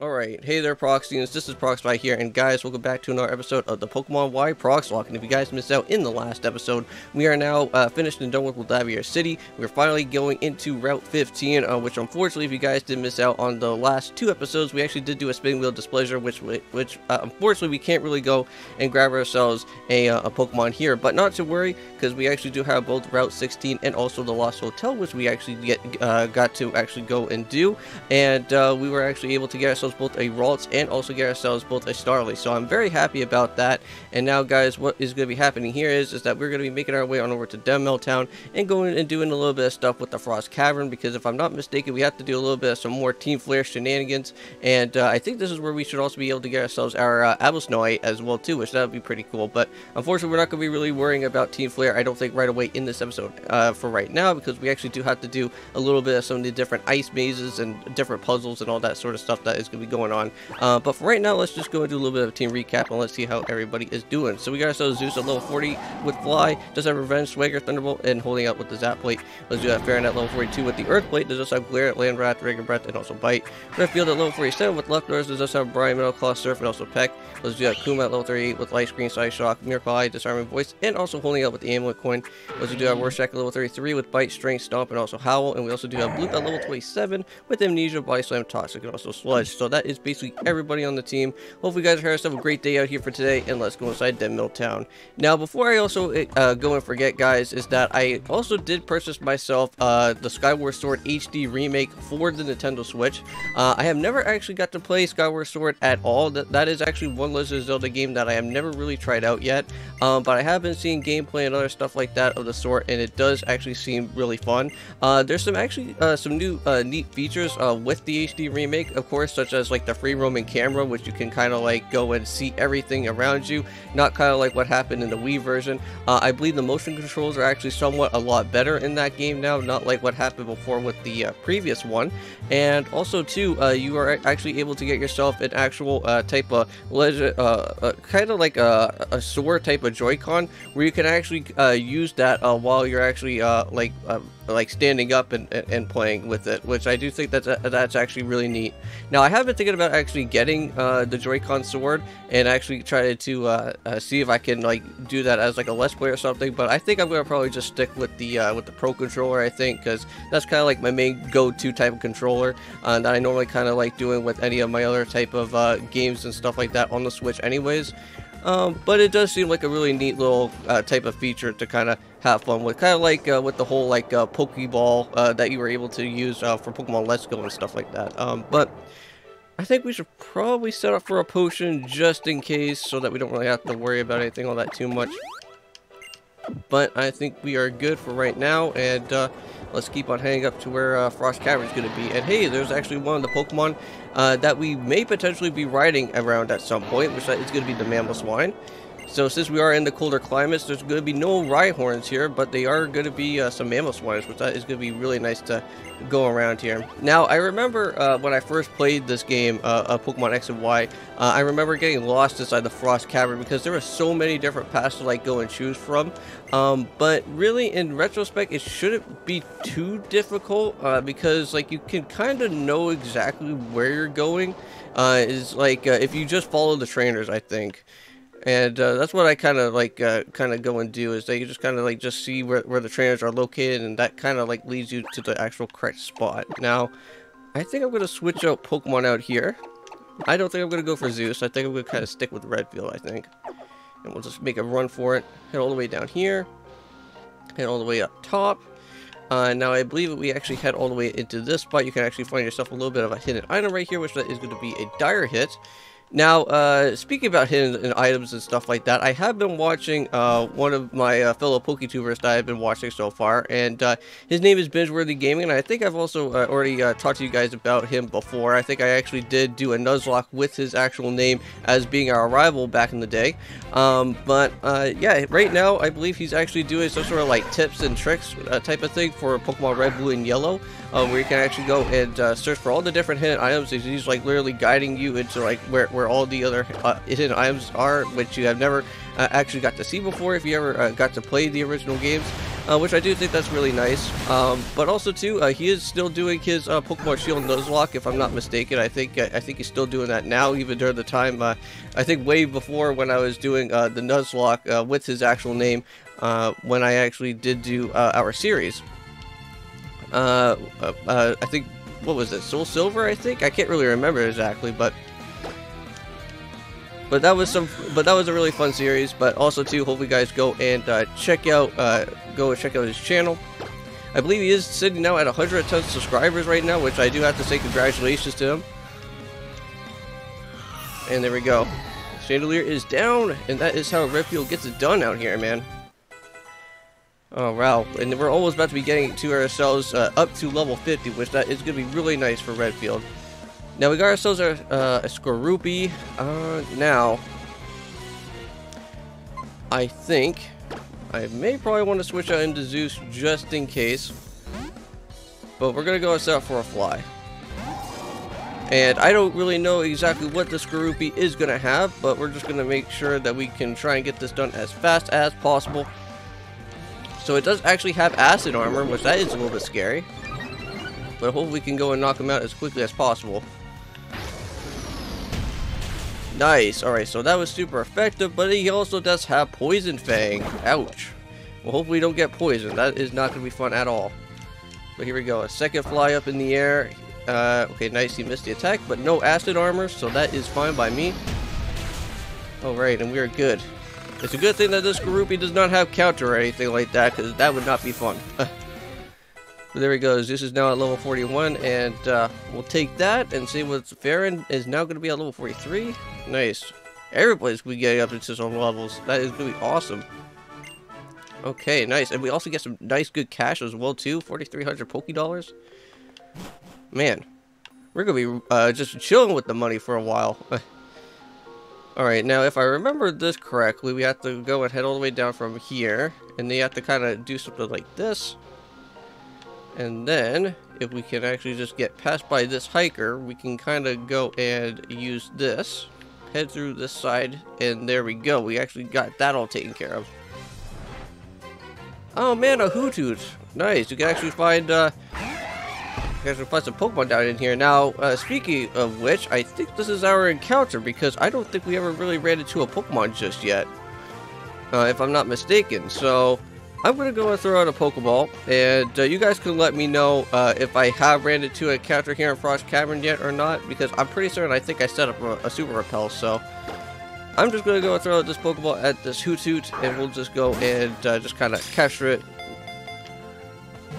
Alright, hey there Proxyians, this is Proxify here, and guys, welcome back to another episode of the Pokemon Y Proxlocke. And if you guys missed out in the last episode, we are now finished and done with Lavia City. We're finally going into Route 15, which unfortunately, if you guys did miss out on the last two episodes, we actually did do a spinning wheel displeasure, which unfortunately we can't really go and grab ourselves a Pokemon here. But not to worry, because we actually do have both Route 16 and also the Lost Hotel, which we actually got to actually go and do. And we were actually able to get ourselves both a Ralts and also get ourselves both a Starly, so I'm very happy about that. And now guys, what is going to be happening here is that we're going to be making our way on over to Dendemille Town and going and doing a little bit of stuff with the Frost Cavern, because if I'm not mistaken, we have to do a little bit of some more Team Flare shenanigans, and I think this is where we should also be able to get ourselves our Abyssnoite as well too, which that would be pretty cool. But unfortunately, we're not going to be really worrying about Team Flare, I don't think, right away in this episode for right now, because we actually do have to do a little bit of some of the different ice mazes and different puzzles and all that sort of stuff that is going to be going on. But for right now, let's just go and do a little bit of a team recap and let's see how everybody is doing. So we got ourselves Zeus at level 40 with Fly, does have Revenge, Swagger, Thunderbolt, and holding out with the Zap Plate. Let's do that Farron at level 42 with the Earth Plate, does also have Glare, Land Wrath, Dragon Breath, and also Bite. Redfield at level 47 with Left Doors, does also have Brian, Metal Claw, Surf, and also Peck. Let's do that Kuma at level 38 with Light Screen, Side Shock, Miracle Eye, Disarming Voice, and also holding out with the Amulet Coin. Let's do our Rorschach at level 33 with Bite, Strength, Stomp, and also Howl. And we also do have Bloop at level 27 with Amnesia, Body Slam, Toxic, and also Sludge. So that is basically everybody on the team. Hopefully you guys have a great day out here for today, and let's go inside Dendemille Town. Now, before I also go and forget, guys, is that I also did purchase myself the Skyward Sword HD remake for the Nintendo Switch. I have never actually got to play Skyward Sword at all. That is actually one Legend of Zelda game that I have never really tried out yet, but I have been seeing gameplay and other stuff like that of the sort, and it does actually seem really fun. There's some new neat features with the HD remake, of course, such as like the free roaming camera, which you can kind of like go and see everything around you, not kind of like what happened in the Wii version. I believe the motion controls are actually somewhat a lot better in that game now, not like what happened before with the previous one. And also too, you are actually able to get yourself an actual type of kind of like a sword type of Joy-Con, where you can actually use that while you're actually like standing up and playing with it, which I do think that's actually really neat. Now, I have been thinking about actually getting the Joy-Con sword and actually try to see if I can like do that as like a Let's Play or something, but I think I'm gonna probably just stick with the Pro Controller, I think, because that's kind of like my main go-to type of controller that I normally kind of like doing with any of my other type of games and stuff like that on the Switch anyways. But it does seem like a really neat little type of feature to kind of have fun with, kind of like with the whole like Pokeball that you were able to use for Pokemon Let's Go and stuff like that. But I think we should probably set up for a potion just in case, so that we don't really have to worry about anything all that too much. But I think we are good for right now, and let's keep on heading up to where Frost Cavern is going to be. And hey, there's actually one of the Pokemon that we may potentially be riding around at some point, which is going to be the Mamoswine. So since we are in the colder climates, there's going to be no Rhyhorns here, but they are going to be some Mamoswines, which that is going to be really nice to go around here. Now, I remember when I first played this game, Pokemon X and Y, I remember getting lost inside the Frost Cavern because there were so many different paths to like go and choose from. But really, in retrospect, it shouldn't be too difficult because like you can kind of know exactly where you're going. Is like if you just follow the trainers, I think. And that's what I kind of like go and do, is that you just kind of like just see where the trainers are located, and that kind of like leads you to the actual correct spot. Now, I think I'm going to switch out Pokemon out here. I don't think I'm going to go for Zeus. I think I'm going to kind of stick with Redfield, I think. And we'll just make a run for it. Head all the way down here. Head all the way up top. Now, I believe that we actually head all the way into this spot. You can actually find yourself a little bit of a hidden item right here, which is going to be a dire hit. Now, speaking about hidden items and stuff like that, I have been watching one of my fellow PokeTubers that I've been watching so far, and his name is Bingeworthy Gaming, and I think I've also already talked to you guys about him before. I think I actually did do a Nuzlocke with his actual name as being our rival back in the day. Yeah, right now I believe he's actually doing some sort of like tips and tricks type of thing for Pokemon Red, Blue, and Yellow, where you can actually go and search for all the different hidden items. He's like literally guiding you into like where all the other hidden items are, which you have never actually got to see before if you ever got to play the original games. which I do think that's really nice. But also too, he is still doing his Pokemon Shield Nuzlocke, if I'm not mistaken. I think he's still doing that now, even during the time. I think way before when I was doing the Nuzlocke with his actual name, when I actually did do our series. I think, what was it, Soul Silver? I think I can't really remember exactly, but that was a really fun series. But also too, hope you guys go and check out his channel. I believe he is sitting now at 110 subscribers right now, which I do have to say congratulations to him. And there we go. Chandelier is down, and that is how Redfield gets it done out here, man. Oh wow, and we're almost about to be getting to ourselves up to level 50, which that is going to be really nice for Redfield. Now we got ourselves a Skorupi. Now I think I may probably want to switch out into Zeus just in case, but we're gonna go set up for a fly. And I don't really know exactly what the Skorupi is gonna have, but we're just gonna make sure that we can try and get this done as fast as possible. So it does actually have acid armor, which that is a little bit scary, but hopefully we can go and knock him out as quickly as possible. Nice. Alright, so that was super effective, but he also does have Poison Fang. Ouch. Well, hopefully we don't get poisoned. That is not going to be fun at all. But here we go. A second fly up in the air. Okay, nice. He missed the attack, but no acid armor, so that is fine by me. Alright, and we are good. It's a good thing that this Skorupi does not have counter or anything like that, because that would not be fun. But there he goes. This is now at level 41, and we'll take that and see what Farron is now going to be at level 43. Nice. Everybody's going to be getting up into some levels. That is going to be awesome. Okay, nice. And we also get some nice good cash as well, too. 4,300 Pokédollars. Man, we're going to be just chilling with the money for a while. Alright, now if I remember this correctly, we have to go and head all the way down from here. And they have to kind of do something like this. And then, if we can actually just get past by this hiker, we can kind of go and use this. Head through this side, and there we go. We actually got that all taken care of. Oh man, a Hoothoot. Nice. You can actually find some Pokemon down in here. Now, speaking of which, I think this is our encounter, because I don't think we ever really ran into a Pokemon just yet. If I'm not mistaken. So I'm going to go and throw out a Pokeball, and you guys can let me know if I have ran into a encounter here in Frost Cavern yet or not, because I'm pretty certain I think I set up a Super Repel, so I'm just going to go and throw out this Pokeball at this Hoothoot, and we'll just go and just kind of capture it.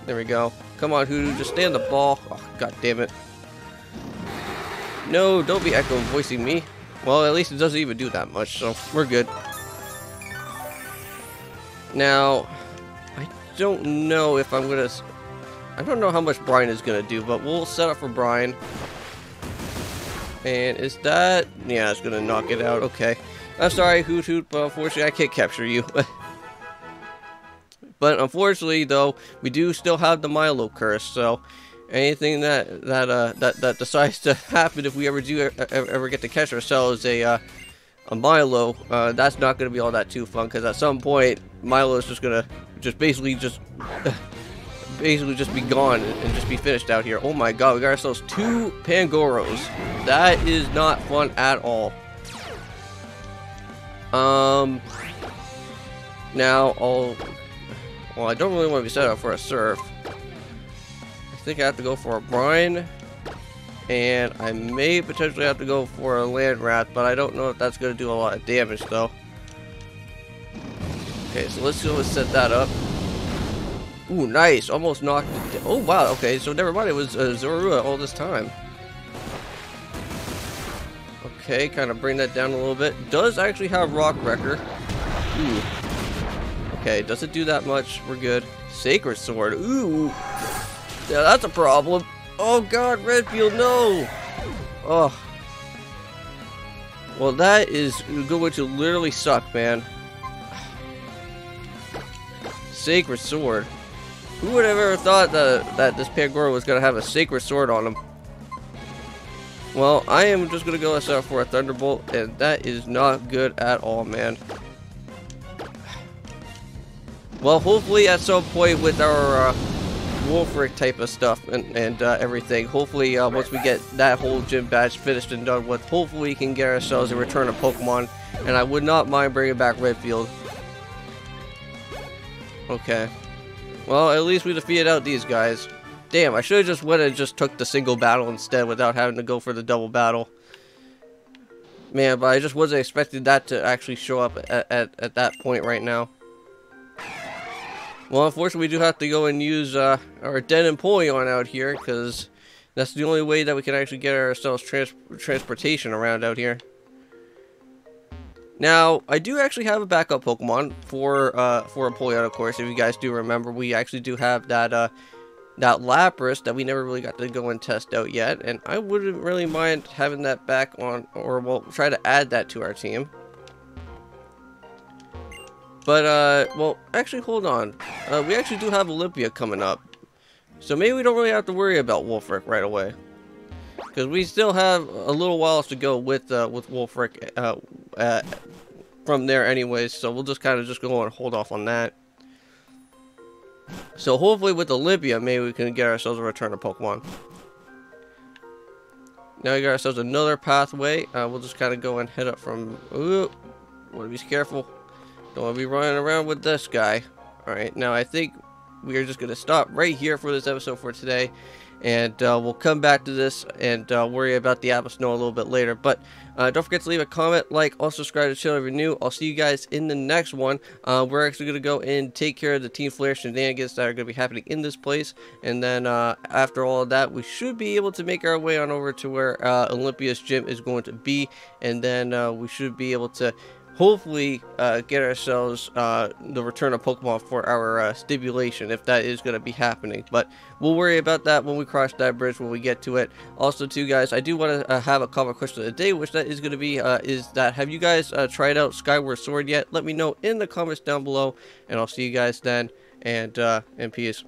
There we go. Come on, Hoothoot, just stay on the ball. Oh, god damn it. No, don't be echo voicing me. Well, at least it doesn't even do that much, so we're good. Now, I don't know if I'm gonna... I don't know how much Brian is gonna do, but we'll set up for Brian. And is that... yeah, it's gonna knock it out. Okay. I'm sorry, Hoothoot, but unfortunately I can't capture you. But unfortunately, though, we do still have the Milo curse, so anything that decides to happen if we ever get to catch ourselves a Milo, that's not going to be all that too fun, because at some point Milo is just gonna basically just be gone and just be finished out here. Oh my god, we got ourselves 2 Pangoros. That is not fun at all. Now well, I don't really want to be set up for a Surf. I think I have to go for a Brine, and I may potentially have to go for a Land Rat, but I don't know if that's going to do a lot of damage though. Okay, so let's go and set that up. Ooh, nice. Almost knocked it down. Oh, wow. Okay, so never mind. It was Zorua all this time. Okay, kind of bring that down a little bit. Does actually have Rock Wrecker. Ooh. Okay, doesn't do that much. We're good. Sacred Sword. Ooh. Yeah, that's a problem. Oh, God. Redfield, no. Oh. Well, that is going to literally suck, man. Sacred Sword. Who would have ever thought that this Pangoro was going to have a Sacred Sword on him? Well, I am just going to go set up for a Thunderbolt, and that is not good at all, man. Well, hopefully at some point with our Wolfric type of stuff and everything, hopefully once we get that whole gym badge finished and done with, hopefully we can get ourselves a return of Pokemon, and I would not mind bringing back Redfield. Okay. Well, at least we defeated out these guys. Damn, I should have just went and just took the single battle instead without having to go for the double battle. Man, but I just wasn't expecting that to actually show up at that point right now. Well, unfortunately, we do have to go and use our Dendemille out here, because that's the only way that we can actually get ourselves transportation around out here. Now, I do actually have a backup Pokemon for Empoleon, of course. If you guys do remember, we actually do have that that Lapras that we never really got to go and test out yet, and I wouldn't really mind having that back on, or we'll try to add that to our team. But, well, actually, hold on. We actually do have Olympia coming up. So maybe we don't really have to worry about Wolfric right away. Because we still have a little while to go with Wolfric from there anyways. So we'll just kind of just go and hold off on that. So hopefully with Olympia, maybe we can get ourselves a return of Pokemon. Now we got ourselves another pathway. We'll just kind of go and head up from... Ooh, want to be careful. Don't want to be running around with this guy. Alright, now I think we are just going to stop right here for this episode for today. And we'll come back to this and worry about the Apple Snow a little bit later. But don't forget to leave a comment, like, also subscribe to the channel if you're new. I'll see you guys in the next one. We're actually going to go and take care of the Team Flare shenanigans that are going to be happening in this place. And then after all of that, we should be able to make our way on over to where Olympia's gym is going to be. And then we should be able to hopefully get ourselves the return of Pokemon for our stipulation, if that is going to be happening. But we'll worry about that when we cross that bridge, when we get to it. Also, too, guys, I do want to have a comment question of the day, which that is going to be, is that, have you guys tried out Skyward Sword yet? Let me know in the comments down below, and I'll see you guys then, and peace.